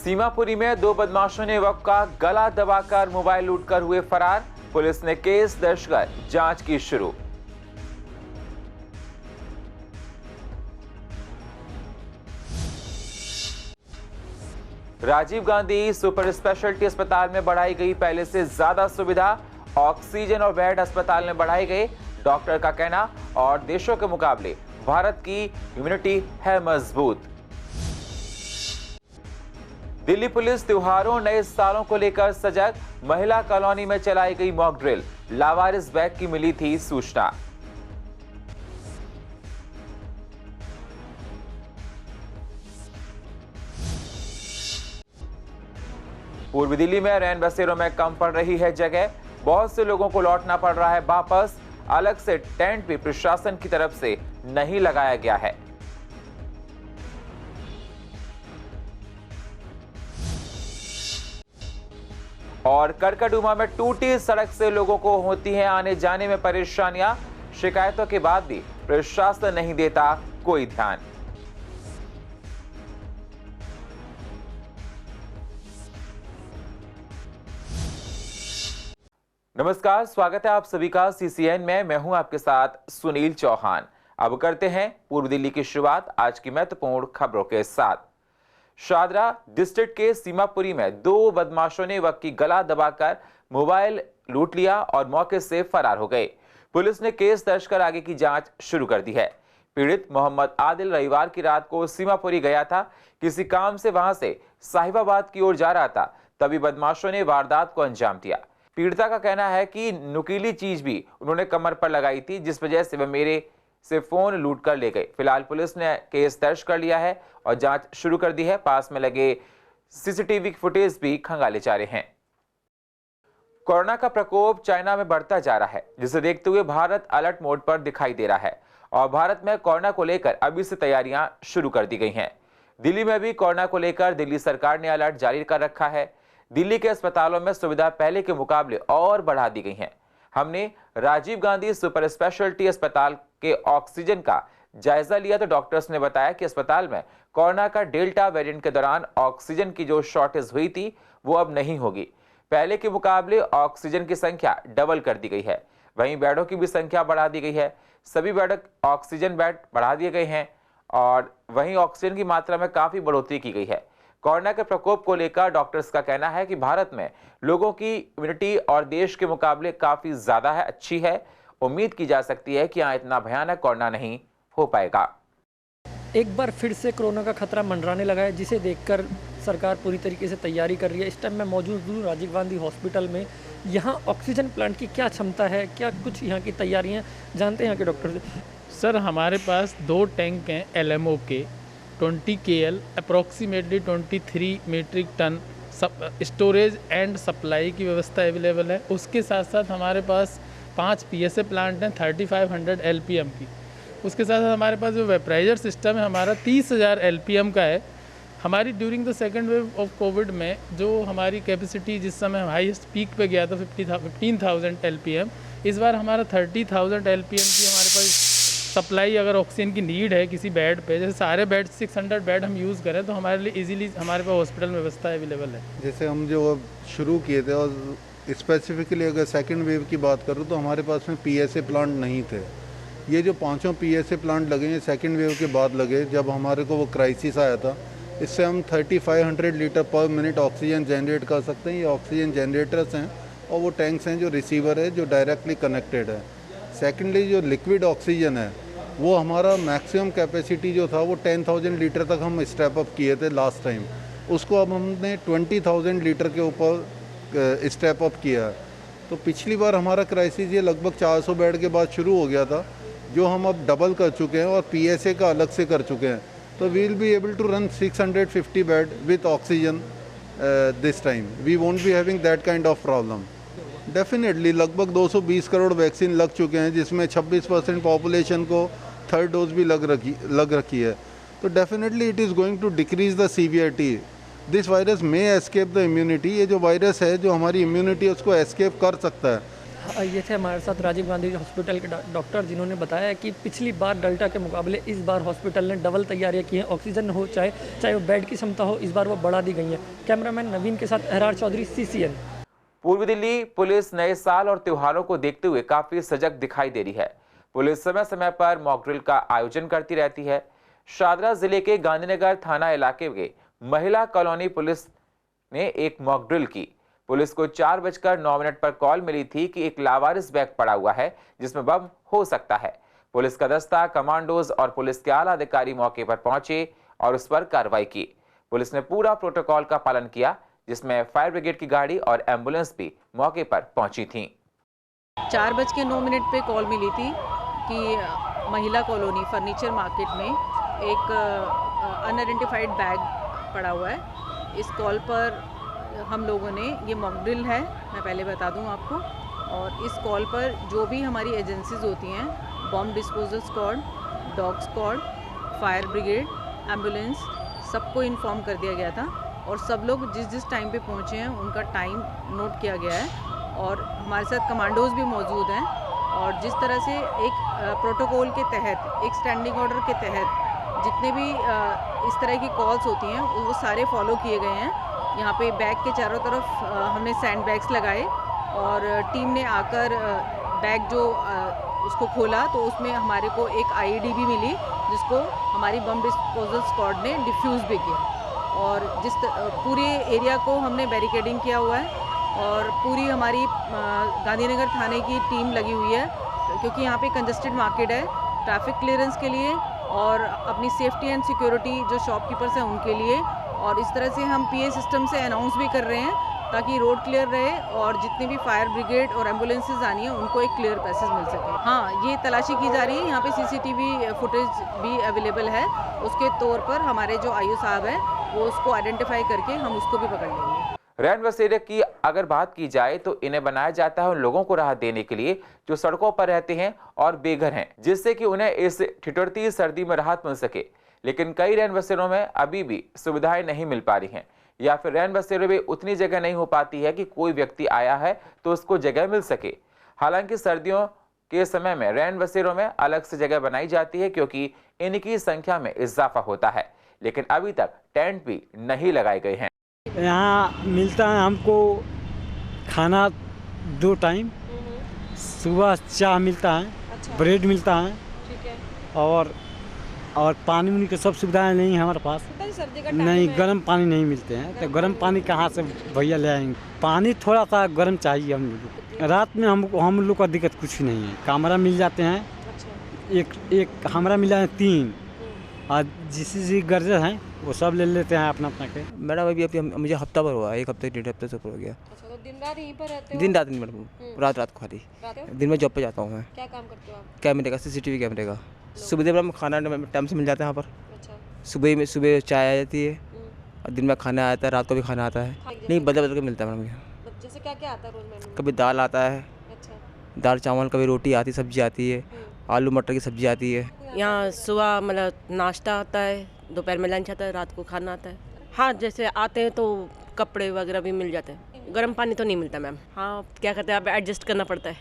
सीमापुरी में दो बदमाशों ने युवक का गला दबाकर मोबाइल लूटकर हुए फरार। पुलिस ने केस दर्ज कर जांच की शुरू। राजीव गांधी सुपर स्पेशलिटी अस्पताल में बढ़ाई गई पहले से ज्यादा सुविधा। ऑक्सीजन और बेड अस्पताल में बढ़ाए गए। डॉक्टर का कहना, और देशों के मुकाबले भारत की इम्यूनिटी है मजबूत। दिल्ली पुलिस त्योहारों नए सालों को लेकर सजग। महिला कॉलोनी में चलाई गई मॉक ड्रिल। लावारिस बैग की मिली थी सूचना। पूर्वी दिल्ली में रैन बसेरों में कम पड़ रही है जगह। बहुत से लोगों को लौटना पड़ रहा है वापस। अलग से टेंट भी प्रशासन की तरफ से नहीं लगाया गया है। और करकटुमा में टूटी सड़क से लोगों को होती हैं आने जाने में परेशानियां। शिकायतों के बाद भी प्रशासन नहीं देता कोई ध्यान। नमस्कार, स्वागत है आप सभी का सीसीएन में। मैं हूं आपके साथ सुनील चौहान। अब करते हैं पूर्व दिल्ली की शुरुआत आज की महत्वपूर्ण खबरों के साथ। शादरा डिस्ट्रिक्ट के सीमापुरी में दो बदमाशों ने युवक की गला दबाकर मोबाइल लूट लिया और मौके से फरार हो गए। पुलिस ने केस दर्ज कर आगे की जांच शुरू कर दी है। पीड़ित मोहम्मद आदिल रविवार की रात को सीमापुरी गया था। किसी काम से वहां से साहिबाबाद की ओर जा रहा था, तभी बदमाशों ने वारदात को अंजाम दिया। पीड़िता का कहना है कि नुकीली चीज भी उन्होंने कमर पर लगाई थी, जिस वजह से वह मेरे से फोन लूट कर ले गए। फिलहाल पुलिस ने केस दर्ज कर लिया है और जांच शुरू कर दी है। पास में लगे सीसीटीवी फुटेज भी खंगाले जा रहे हैं। कोरोना का प्रकोप चाइना में बढ़ता जा रहा है, जिसे देखते हुए भारत अलर्ट मोड पर दिखाई दे रहा है और भारत में कोरोना को लेकर अभी से तैयारियां शुरू कर दी गई हैं। दिल्ली में भी कोरोना को लेकर दिल्ली सरकार ने अलर्ट जारी कर रखा है। दिल्ली के अस्पतालों में सुविधा पहले के मुकाबले और बढ़ा दी गई है। हमने राजीव गांधी सुपर स्पेशलिटी अस्पताल के ऑक्सीजन का जायजा लिया तो डॉक्टर्स ने बताया कि अस्पताल में कोरोना का डेल्टा वेरिएंट के दौरान ऑक्सीजन की जो शॉर्टेज हुई थी वो अब नहीं होगी। पहले के मुकाबले ऑक्सीजन की संख्या डबल कर दी गई है। वहीं बेडों की भी संख्या बढ़ा दी गई है। सभी बेड ऑक्सीजन बेड बढ़ा दिए गए हैं और वहीं ऑक्सीजन की मात्रा में काफी बढ़ोतरी की गई है। कोरोना के प्रकोप को लेकर डॉक्टर्स का कहना है कि भारत में लोगों की इम्यूनिटी और देश के मुकाबले काफी ज्यादा है, अच्छी है। उम्मीद की जा सकती है कि यहाँ इतना भयानक कोरोना नहीं हो पाएगा। एक बार फिर से कोरोना का खतरा मंडराने लगा है, जिसे देखकर सरकार पूरी तरीके से तैयारी कर रही है। इस टाइम मैं मौजूद हूँ राजीव गांधी हॉस्पिटल में। यहाँ ऑक्सीजन प्लांट की क्या क्षमता है, क्या कुछ यहाँ की तैयारियाँ जानते हैं यहाँ के डॉक्टर से? सर, हमारे पास 2 टैंक हैं LMO के 20 KL approximately 23 metric ton storage and supply की व्यवस्था अवेलेबल है। उसके साथ साथ हमारे पास 5 PSA प्लांट हैं 3500 LPM की। उसके साथ साथ हमारे पास जो वेपराइजर सिस्टम है हमारा 30,000 LPM का है। हमारी during the second wave of Covid में जो हमारी कैपेसिटी जिस समय हाईएस्ट पीक पे गया था 15,000 LPM, इस बार हमारा 30,000 LPM की हमारे पास सप्लाई अगर ऑक्सीजन की नीड है किसी बेड पे, जैसे सारे बेड 600 बेड हम यूज़ करें तो हमारे लिए इजीली हमारे पास हॉस्पिटल में व्यवस्था अवेलेबल है। जैसे हम जो शुरू किए थे और स्पेसिफिकली अगर सेकंड वेव की बात करूँ तो हमारे पास में PSA प्लांट नहीं थे। ये जो 5 PSA प्लांट लगे हैं सेकंड वेव के बाद लगे, जब हमारे को वो क्राइसिस आया था। इससे हम 3500 लीटर पर मिनट ऑक्सीजन जनरेट कर सकते हैं। ये ऑक्सीजन जनरेटर्स हैं और वो टैंक्स हैं जो रिसीवर है, जो डायरेक्टली कनेक्टेड है। सेकेंडली जो लिक्विड ऑक्सीजन है वो हमारा मैक्सिमम कैपेसिटी जो था वो 10,000 लीटर तक हम स्टेप अप किए थे लास्ट टाइम। उसको अब हमने 20,000 लीटर के ऊपर स्टेप अप किया है। तो पिछली बार हमारा क्राइसिस ये लगभग 400 बेड के बाद शुरू हो गया था, जो हम अब डबल कर चुके हैं और PSA का अलग से कर चुके हैं। तो we will be able to run 650 bed with oxygen this time. We won't be having that kind of problem. Definitely लगभग 220 करोड़ वैक्सीन लग चुके हैं, जिसमें 26% पॉपुलेशन को थर्ड डोज भी लग रखी है। तो definitely it is going to decrease the severity. This virus may escape the immunity. ये जो वायरस है जो हमारी इम्यूनिटी उसको एस्केप कर सकता है। ये थे हमारे साथ राजीव गांधी हॉस्पिटल के डॉक्टर, जिन्होंने बताया कि पिछली बार डेल्टा के मुकाबले इस बार हॉस्पिटल ने डबल तैयारियां की हैं। ऑक्सीजन हो चाहे वो बेड की क्षमता हो, इस बार वो बढ़ा दी गई है। कैमरामैन नवीन के साथ अहरार चौधरी, CCN। पूर्वी दिल्ली पुलिस नए साल और त्योहारों को देखते हुए काफी सजग दिखाई दे रही है। पुलिस समय समय पर मॉक ड्रिल का आयोजन करती रहती है। शादरा जिले के गांधीनगर थाना इलाके के महिला कॉलोनी पुलिस ने एक मॉक ड्रिल की। पुलिस को 4:09 पर कॉल मिली थी कि एक लावारिस बैग पड़ा हुआ है जिसमें बम हो सकता है। पुलिस का दस्ता, कमांडोज और पुलिस के आला अधिकारी मौके पर पहुंचे और उस पर कार्रवाई की। पुलिस ने पूरा प्रोटोकॉल का पालन किया, जिसमें फायर ब्रिगेड की गाड़ी और एम्बुलेंस भी मौके पर पहुंची थी। 4:09 पे कॉल मिली थी कि महिला कॉलोनी फर्नीचर मार्केट में एक अनआइडेंटिफाइड बैग पड़ा हुआ है। इस कॉल पर हम लोगों ने, ये मॉक ड्रिल है, मैं पहले बता दूं आपको, और इस कॉल पर जो भी हमारी एजेंसीज होती हैं, bomb disposal squad, dog squad, fire brigade, ambulance, सबको इन्फॉर्म कर दिया गया था और सब लोग जिस जिस टाइम पे पहुंचे हैं उनका टाइम नोट किया गया है और हमारे साथ कमांडोज भी मौजूद हैं। और जिस तरह से एक प्रोटोकॉल के तहत, एक स्टैंडिंग ऑर्डर के तहत जितने भी इस तरह की कॉल्स होती हैं वो सारे फॉलो किए गए हैं। यहाँ पे बैग के चारों तरफ हमने सैंड बैग्स लगाए और टीम ने आकर बैग जो उसको खोला तो उसमें हमारे को एक IED भी मिली, जिसको हमारी बम डिस्पोजल स्क्वाड ने डिफ्यूज़ भी किया। और जिस पूरे एरिया को हमने बैरिकेडिंग किया हुआ है और पूरी हमारी गांधीनगर थाने की टीम लगी हुई है, क्योंकि यहाँ पे कंजस्टेड मार्केट है। ट्रैफिक क्लियरेंस के लिए और अपनी सेफ्टी एंड सिक्योरिटी जो शॉपकीपर्स हैं उनके लिए, और इस तरह से हम PA सिस्टम से अनाउंस भी कर रहे हैं ताकि रोड क्लियर रहे और जितनी भी फायर ब्रिगेड और एम्बुलेंसेज आनी है उनको एक क्लियर पैसेज मिल सके। हाँ, ये तलाशी की जा रही है। यहाँ पे CCTV फुटेज भी अवेलेबल है। उसके तौर पर हमारे जो IO साहब हैं वो उसको आइडेंटिफाई करके हम उसको भी पकड़ लेंगे। रैन बसेरे की अगर बात की जाए तो इन्हें बनाया जाता है उन लोगों को राहत देने के लिए जो सड़कों पर रहते हैं और बेघर हैं, जिससे कि उन्हें इस ठिठुरती सर्दी में राहत मिल सके। लेकिन कई रैन बसेरों में अभी भी सुविधाएं नहीं मिल पा रही हैं, या फिर रैन बसेरों में उतनी जगह नहीं हो पाती है कि कोई व्यक्ति आया है तो उसको जगह मिल सके। हालांकि सर्दियों के समय में रैन बसेरों में अलग से जगह बनाई जाती है क्योंकि इनकी संख्या में इजाफा होता है, लेकिन अभी तक टेंट भी नहीं लगाए गए हैं। यहाँ मिलता है हमको खाना 2 टाइम, सुबह चाय मिलता है, अच्छा। ब्रेड मिलता है, ठीक है। और पानी उनी की सब सुविधाएं नहीं है हमारे पास। सर्दी का टाइम नहीं, है। गर्म पानी नहीं मिलते हैं, तो गर्म पानी कहाँ से भैया ले आएंगे। पानी थोड़ा सा गर्म चाहिए हम लोग। रात में हम लोग का दिक्कत कुछ नहीं है, कमरा मिल जाते हैं। अच्छा। एक कमरा मिला है 3, और जिस गर्जर हैं वो सब ले लेते हैं अपना अपना के। मैडम अभी मुझे हफ्ता भर हुआ है, 1 हफ्ते 1.5 हफ्ते से ऊपर हो गया। अच्छा, तो दिन रात यहीं पर रहते हो? दिन रात नहीं मैडम, रात को खाली। दिन में जॉब पे जाता हूँ मैं। क्या काम करते हो आप? कैमरे का, CCTV कैमरे का। सुबह मैडम खाना टाइम से मिल जाता है यहाँ पर। अच्छा। सुबह चाय आ जाती है और दिन में खाना आता है, रात को भी खाना आता है। नहीं, बदल के मिलता है मैडम यहाँ। जैसे क्या क्या आता है रोज मेनू? कभी दाल आता है, अच्छा। दाल चावल, कभी रोटी आती, सब्जी आती है, आलू मटर की सब्जी आती है। यहाँ सुबह मतलब नाश्ता आता है, दोपहर में लंच आता है, रात को खाना आता है। हाँ, जैसे आते हैं तो कपड़े वगैरह भी मिल जाते हैं। गर्म पानी तो नहीं मिलता मैम। हाँ, क्या कहते हैं, आप एडजस्ट करना पड़ता है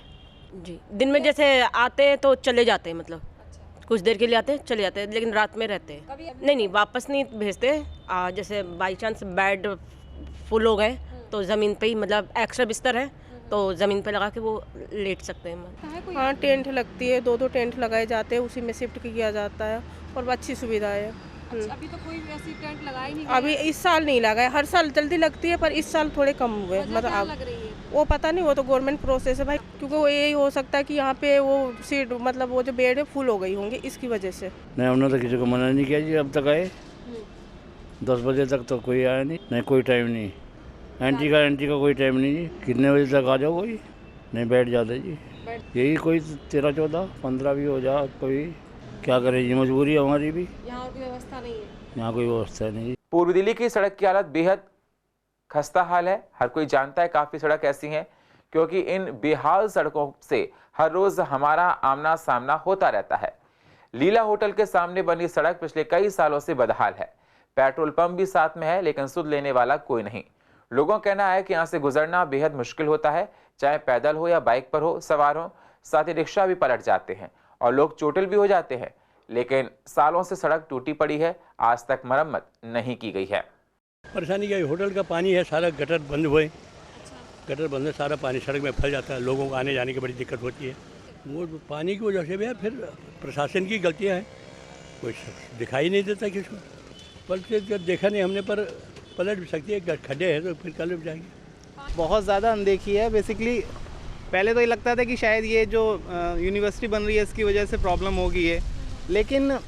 जी। दिन में जैसे आते हैं तो चले जाते हैं, मतलब कुछ देर के लिए आते हैं चले जाते हैं, लेकिन रात में रहते हैं। नहीं, वापस नहीं भेजते। जैसे बाई चांस बेड फुल हो गए तो ज़मीन पे ही, मतलब एक्स्ट्रा बिस्तर है तो ज़मीन पे लगा के वो लेट सकते हैं। हाँ, टेंट लगती है, 2-2 टेंट लगाए जाते हैं, उसी में शिफ्ट किया जाता है और अच्छी सुविधा है। अच्छा, अभी तो कोई ऐसी टेंट लगाई नहीं? अभी इस साल नहीं लगा है, हर साल जल्दी लगती है पर इस साल थोड़े कम हुए। मतलब अब लग रही है? वो पता नहीं, वो तो गवर्नमेंट प्रोसेस है भाई, क्योंकि वो यही हो सकता है कि यहाँ पे वो सीट, मतलब वो जो बेड है फुल हो गई होंगी इसकी वजह से। नहीं, उन्होंने तो किसी को मना नहीं किया जी, अब तक आए 10 बजे तक तो कोई आया नहीं, कोई टाइम नहीं। एंट्री का कोई टाइम नहीं जी, कितने बजे तक आ जाओ, कोई नहीं बैठ जाते जी। यही कोई 13, 14, 15 भी हो जा, कोई क्या करे जी, मजबूरी है हमारी भी। यहाँ और कोई व्यवस्था नहीं है? यहाँ कोई व्यवस्था नहीं। पूर्वी दिल्ली की सड़क की हालत बेहद खस्ता हाल है। हर कोई जानता है काफ़ी सड़क ऐसी हैं, क्योंकि इन बेहाल सड़कों से हर रोज़ हमारा आमना सामना होता रहता है। लीला होटल के सामने बनी सड़क पिछले कई सालों से बदहाल है। पेट्रोल पंप भी साथ में है, लेकिन सुध लेने वाला कोई नहीं। लोगों का कहना है कि यहाँ से गुजरना बेहद मुश्किल होता है, चाहे पैदल हो या बाइक पर हो सवार हो। साथ ही रिक्शा भी पलट जाते हैं और लोग चोटिल भी हो जाते हैं। लेकिन सालों से सड़क टूटी पड़ी है, आज तक मरम्मत नहीं की गई है। परेशानी क्या है, होटल का पानी है, सारा गटर बंद हुए, गटर बंद है, सारा पानी सड़क में फैल जाता है, लोगों को आने जाने की बड़ी दिक्कत होती है। वो पानी की वजह से भी है, फिर प्रशासन की गलतियाँ हैं, कोई दिखाई नहीं देता किसी को। पलटे जब देखा नहीं हमने, पर पलट भी सकती है, खड्डे हैं तो फिर कल भी जाएंगे। बहुत ज़्यादा अनदेखी है। बेसिकली पहले तो ये लगता था कि शायद ये जो यूनिवर्सिटी बन रही है इसकी वजह से प्रॉब्लम होगी है, लेकिन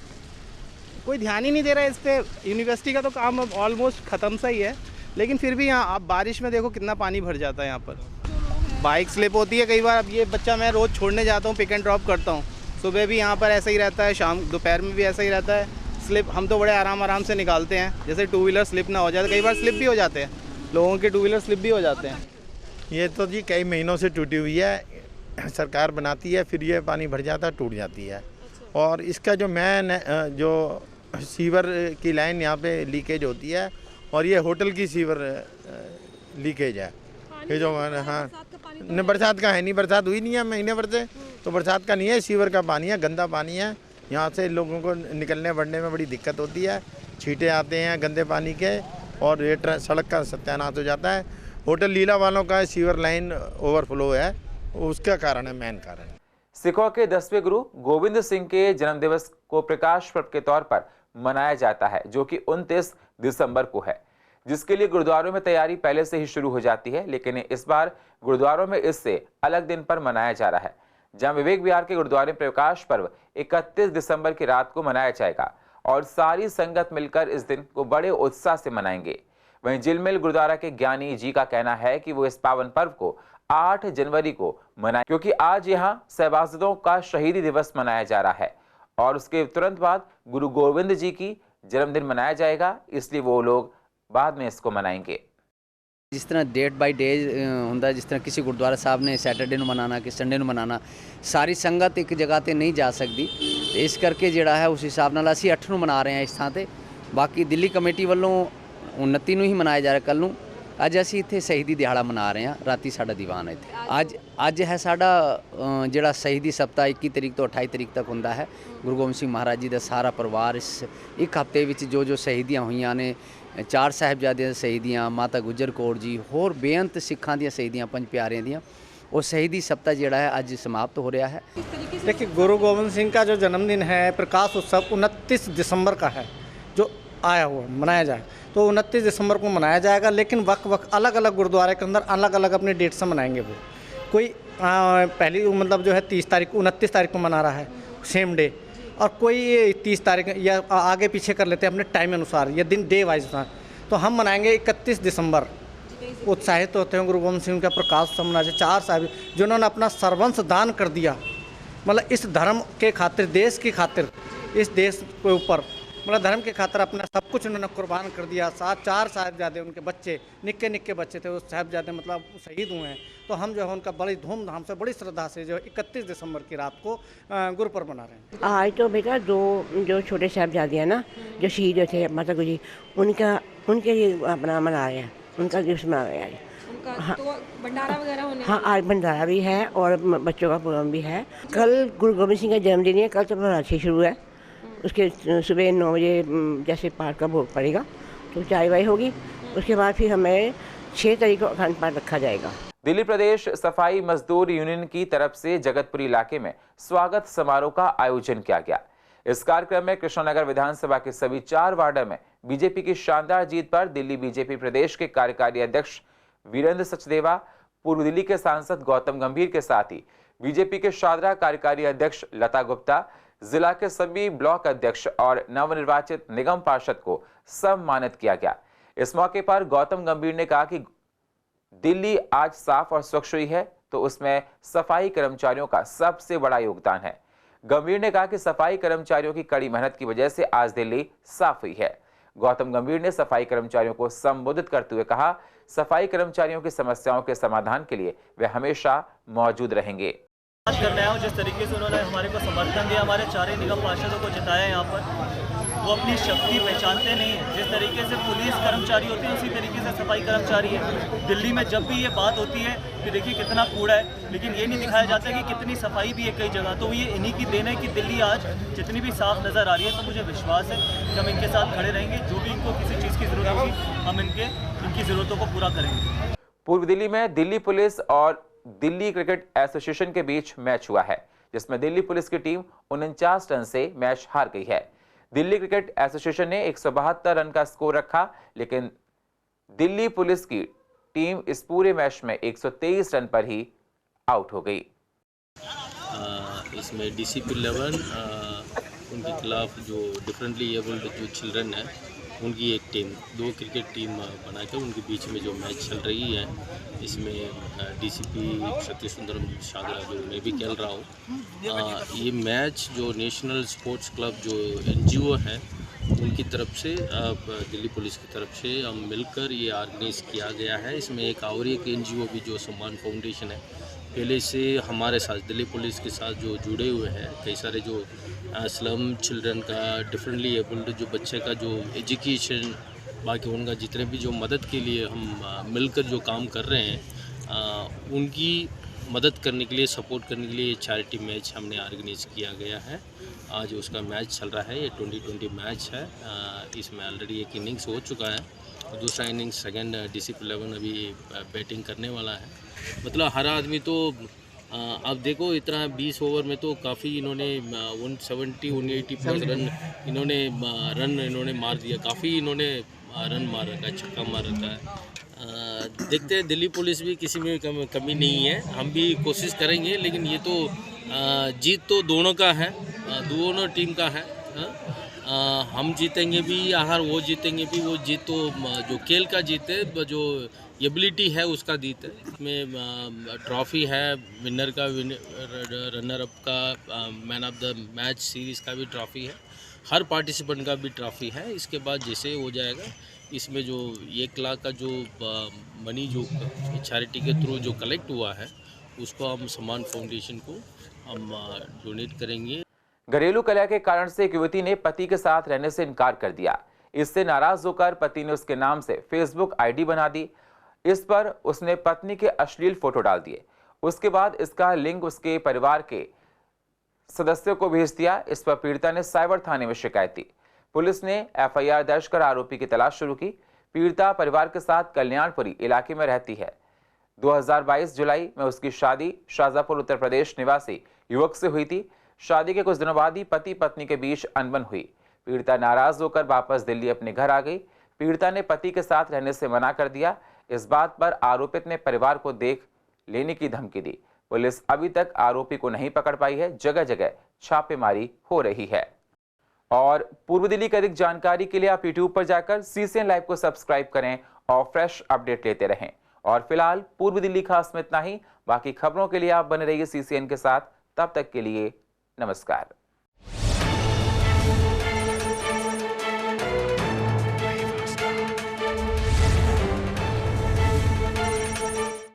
कोई ध्यान ही नहीं दे रहा है इस पर। यूनिवर्सिटी का तो काम अब ऑलमोस्ट ख़त्म सा ही है, लेकिन फिर भी यहाँ आप बारिश में देखो कितना पानी भर जाता है यहाँ पर। बाइक स्लिप होती है कई बार। अब ये बच्चा मैं रोज़ छोड़ने जाता हूँ, पिक एंड ड्रॉप करता हूँ, सुबह भी यहाँ पर ऐसा ही रहता है, शाम दोपहर में भी ऐसा ही रहता है। स्लिप हम तो बड़े आराम से निकालते हैं, जैसे टू व्हीलर स्लिप ना हो जाए। कई बार स्लिप भी हो जाते हैं, लोगों के टू व्हीलर स्लिप भी हो जाते हैं। ये तो जी कई महीनों से टूटी हुई है, सरकार बनाती है, फिर ये पानी भर जाता है, टूट जाती है। और इसका जो मेन जो सीवर की लाइन यहाँ पे लीकेज होती है, और ये होटल की सीवर लीकेज है। ये जो हाँ नहीं, बरसात का है नहीं, बरसात हुई नहीं है महीने भर से, तो बरसात का नहीं है, सीवर का पानी है, गंदा पानी है। यहाँ से लोगों को निकलने बढ़ने में बड़ी दिक्कत होती है, छींटे आते हैं गंदे पानी के, और ये सड़क का सत्यानाश हो जाता है। होटल लीला वालों का सीवर लाइन ओवरफ्लो है, उसका कारण है, मेन कारण। सिखों के 10वें गुरु गोविंद सिंह के जन्म दिवस को प्रकाश पर्व के तौर पर मनाया जाता है, जो कि 29 दिसंबर को है, जिसके लिए गुरुद्वारों में तैयारी पहले से ही शुरू हो जाती है। लेकिन इस बार गुरुद्वारों में इससे अलग दिन पर मनाया जा रहा है, जहां विवेक विहार के गुरुद्वारे में प्रकाश पर्व 31 दिसंबर की रात को मनाया जाएगा और सारी संगत मिलकर इस दिन को बड़े उत्साह से मनाएंगे। वहीं झिलमिल गुरुद्वारा के ज्ञानी जी का कहना है कि वो इस पावन पर्व को 8 जनवरी को मनाए, क्योंकि आज यहाँ सहबाजदों का शहीदी दिवस मनाया जा रहा है और उसके तुरंत बाद गुरु गोविंद जी की जन्मदिन मनाया जाएगा, इसलिए वो लोग बाद में इसको मनाएंगे। जिस तरह डेट बाई डे ਹੁੰਦਾ, जिस तरह किसी गुरुद्वारा साहब ने सैटरडे ਨੂੰ मनाना कि संडे ਨੂੰ मनाना, सारी संगत एक जगह ਤੇ नहीं जा सकती, इस करके ਜਿਹੜਾ है उस हिसाब ਨਾਲ ਅਸੀਂ 8 ਨੂੰ मना रहे हैं इस ਥਾਂ ਤੇ। बाकी दिल्ली कमेटी ਵੱਲੋਂ 29 ਨੂੰ ही मनाया जा रहा ਕੱਲ ਨੂੰ। ਅੱਜ ਅਸੀਂ ਇੱਥੇ ਸ਼ਹੀਦੀ ਦਿਹਾੜਾ ਮਨਾ ਰਹੇ ਹਾਂ, ਰਾਤੀ ਸਾਡਾ ਦੀਵਾਨ ਹੈ ਇੱਥੇ। ਅੱਜ ਹੈ ਸਾਡਾ ਜਿਹੜਾ ਸ਼ਹੀਦੀ ਸप्ताह 21 ਤਰੀਕ ਤੋਂ 28 ਤਰੀਕ ਤੱਕ ਹੁੰਦਾ ਹੈ। ਗੁਰੂ ਗੋਬਿੰਦ ਸਿੰਘ ਮਹਾਰਾਜ ਜੀ ਦਾ ਸਾਰਾ ਪਰਿਵਾਰ ਇਸ ਇੱਕ ਹਫ਼ਤੇ ਵਿੱਚ ਜੋ ਸ਼ਹੀਦੀਆਂ ਹੋਈਆਂ ਨੇ, 4 ਸਾਹਿਬਜ਼ਾਦਿਆਂ ਦੀਆਂ ਸ਼ਹੀਦੀਆਂ, ਮਾਤਾ ਗੁਜਰ ਕੌਰ ਜੀ, ਹੋਰ ਬੇਅੰਤ ਸਿੱਖਾਂ ਦੀਆਂ ਸ਼ਹੀਦੀਆਂ, 5 ਪਿਆਰਿਆਂ ਦੀਆਂ, ਉਹ शहीदी सप्ताह ਜਿਹੜਾ है आज समाप्त हो रहा है। देखिए, गुरु गोविंद सिंह का जो जन्मदिन है, प्रकाश उत्सव 29 दिसंबर का है, जो आया हुआ मनाया जाए, तो 29 दिसंबर को मनाया जाएगा। लेकिन वक्त अलग अलग गुरुद्वारे के अंदर अलग अलग अपने डेट से मनाएंगे। वो कोई पहली मतलब जो है 30 तारीख 29 तारीख को मना रहा है सेम डे, और कोई 30 तारीख या आगे पीछे कर लेते हैं अपने टाइम अनुसार या दिन डे वाइज। तो हम मनाएंगे 31 दिसंबर। उत्साहित होते हैं गुरु गोविंद सिंह का प्रकाश उत्सव मनाने से। 4 साहब जिन्होंने अपना सर्वंश दान कर दिया, मतलब इस धर्म के खातिर, देश की खातिर, इस देश के ऊपर मतलब धर्म के खातिर अपना सब कुछ उन्होंने कुर्बान कर दिया। 4 साहिबजादे, उनके बच्चे निक्के निक्के बच्चे थे, वो साहिबजादे मतलब शहीद हुए हैं। तो हम जो है उनका बड़ी धूमधाम से, बड़ी श्रद्धा से जो 31 दिसंबर की रात को गुरुपर्व मना रहे हैं। आज तो बेटा जो छोटे साहिबजादे हैं ना, जो शहीद थे माता गुजरी, उनके लिए अपना मना रहे हैं, उनका दिवस मना रहे हैं। हाँ, तो भंडारा वगैरह होने, हाँ आज भंडारा भी है और बच्चों का प्रोग्राम भी है। कल गुरु गोविंद सिंह का जन्मदिन है, कल तो नवरात्रि शुरू है। उसके सुबह 9 बजे जैसे पाठ का भोग पड़ेगा, तो चाय वाय होगी। उसके बाद फिर हमें 6 तारीख को अखंड पाठ रखा जाएगा। दिल्ली प्रदेश सफाई मजदूर यूनियन की तरफ से जगतपुरी इलाके में स्वागत समारोह का आयोजन किया गया। इस कार्यक्रम में कृष्णनगर विधानसभा के सभी 4 वार्डों में बीजेपी की शानदार जीत पर दिल्ली बीजेपी प्रदेश के कार्यकारी अध्यक्ष वीरेंद्र सचदेवा, पूर्व दिल्ली के सांसद गौतम गंभीर के साथ ही बीजेपी के शादरा कार्यकारी अध्यक्ष लता गुप्ता, जिला के सभी ब्लॉक अध्यक्ष और नवनिर्वाचित निगम पार्षद को सम्मानित किया गया। इस मौके पर गौतम गंभीर ने कहा कि दिल्ली आज साफ और स्वच्छ हुई है, तो उसमें सफाई कर्मचारियों का सबसे बड़ा योगदान है। गंभीर ने कहा कि सफाई कर्मचारियों की कड़ी मेहनत की वजह से आज दिल्ली साफ हुई है। गौतम गंभीर ने सफाई कर्मचारियों को संबोधित करते हुए कहा, सफाई कर्मचारियों की समस्याओं के समाधान के लिए वे हमेशा मौजूद रहेंगे। बात करने आया हूँ। जिस तरीके से उन्होंने हमारे को समर्थन दिया, हमारे चारों निगम पार्षदों को जिताया यहाँ पर, वो अपनी शक्ति पहचानते नहीं हैं। जिस तरीके से पुलिस कर्मचारी होते हैं उसी तरीके से सफाई कर्मचारी है। दिल्ली में जब भी ये बात होती है कि देखिए कितना कूड़ा है, लेकिन ये नहीं दिखाया जाता कि कितनी सफाई भी है कई जगह। तो ये इन्हीं की देन है कि दिल्ली आज जितनी भी साफ नज़र आ रही है। तो मुझे विश्वास है कि हम इनके साथ खड़े रहेंगे। जो भी इनको किसी चीज़ की ज़रूरत होगी हम इनकी ज़रूरतों को पूरा करेंगे। पूर्व दिल्ली में दिल्ली पुलिस और दिल्ली क्रिकेट एसोसिएशन के बीच मैच हुआ है, जिसमें दिल्ली पुलिस की टीम 49 रन से मैच हार गई है। दिल्ली क्रिकेट एसोसिएशन ने 172 रन का स्कोर रखा, लेकिन दिल्ली पुलिस की टीम इस पूरे मैच में 123 रन पर ही आउट हो गई। इसमें DCP 11 उनके खिलाफ जो डिफरेंटली एबल्ड जो चिल्ड्रन है उनकी एक टीम, 2 क्रिकेट टीम बनाकर उनके बीच में जो मैच चल रही है, इसमें DCP सत्य सुंदरम शागरा जो मैं भी खेल रहा हूँ। ये मैच जो नेशनल स्पोर्ट्स क्लब जो NGO है उनकी तरफ से, दिल्ली पुलिस की तरफ से हम मिलकर ये ऑर्गेनाइज किया गया है। इसमें एक और एक NGO भी जो सम्मान फाउंडेशन है, पहले से हमारे साथ दिल्ली पुलिस के साथ जो जुड़े हुए हैं। कई सारे जो स्लम चिल्ड्रन का, डिफरेंटली एबल्ड जो बच्चे का जो एजुकेशन, बाकी उनका जितने भी जो मदद के लिए हम मिलकर जो काम कर रहे हैं, उनकी मदद करने के लिए, सपोर्ट करने के लिए चैरिटी मैच हमने ऑर्गेनाइज किया गया है। आज उसका मैच चल रहा है, ये 2020 मैच है। इसमें ऑलरेडी एक इनिंग्स हो चुका है, दूसरा इनिंग्स सेकेंड DCP 11 अभी बैटिंग करने वाला है। मतलब हर आदमी तो अब देखो इतना 20 ओवर में तो काफ़ी इन्होंने 170-180 प्लस रन इन्होंने मार दिया। काफ़ी इन्होंने रन मार रखा है, छक्का मार रखा है। देखते हैं, दिल्ली पुलिस भी किसी में कमी नहीं है, हम भी कोशिश करेंगे। लेकिन ये तो जीत तो दोनों का है, दोनों टीम का है। हम जीतेंगे भी या वो जीतेंगे भी, वो जीत तो जो खेल का जीत है, जो एबिलिटी है उसका जीत है। इसमें ट्रॉफी है, विनर का, रनर अप का, man of the match series का भी ट्रॉफी है, हर पार्टिसिपेंट का भी ट्रॉफी है। इसके बाद जैसे हो जाएगा, इसमें जो 1 लाख का जो मनी जो चैरिटी के थ्रू जो कलेक्ट हुआ है, उसको हम सम्मान फाउंडेशन को हम डोनेट करेंगे। घरेलू कलह के कारण से एक युवती ने पति के साथ रहने से इनकार कर दिया। इससे नाराज होकर पति ने उसके नाम से फेसबुक ID बना दी। इस पर उसने पत्नी के अश्लील फोटो डाल दिए। उसके बाद इसका लिंक उसके परिवार के सदस्यों को भेज दिया। इस पर पीड़िता ने साइबर थाने में शिकायत दी। पुलिस ने FIR दर्ज कर आरोपी की तलाश शुरू की। पीड़िता परिवार के साथ कल्याणपुरी इलाके में रहती है। 2022 जुलाई में उसकी शादी शाहजहाँपुर उत्तर प्रदेश निवासी युवक से हुई थी। शादी के कुछ दिनों बाद ही पति पत्नी के बीच अनबन हुई। पीड़िता नाराज होकर वापस दिल्ली अपने घर आ गई। पीड़िता ने पति के साथ रहने से मना कर दिया। इस बात पर आरोपित ने परिवार को देख लेने की धमकी दी। पुलिस अभी तक आरोपी को नहीं पकड़ पाई है। जगह जगह छापेमारी हो रही है। और पूर्व दिल्ली की अधिक जानकारी के लिए आप YouTube पर जाकर CCN लाइव को सब्सक्राइब करें और फ्रेश अपडेट लेते रहें। और फिलहाल पूर्व दिल्ली खास में इतना ही। बाकी खबरों के लिए आप बने रहिए CCN के साथ। तब तक के लिए नमस्कार।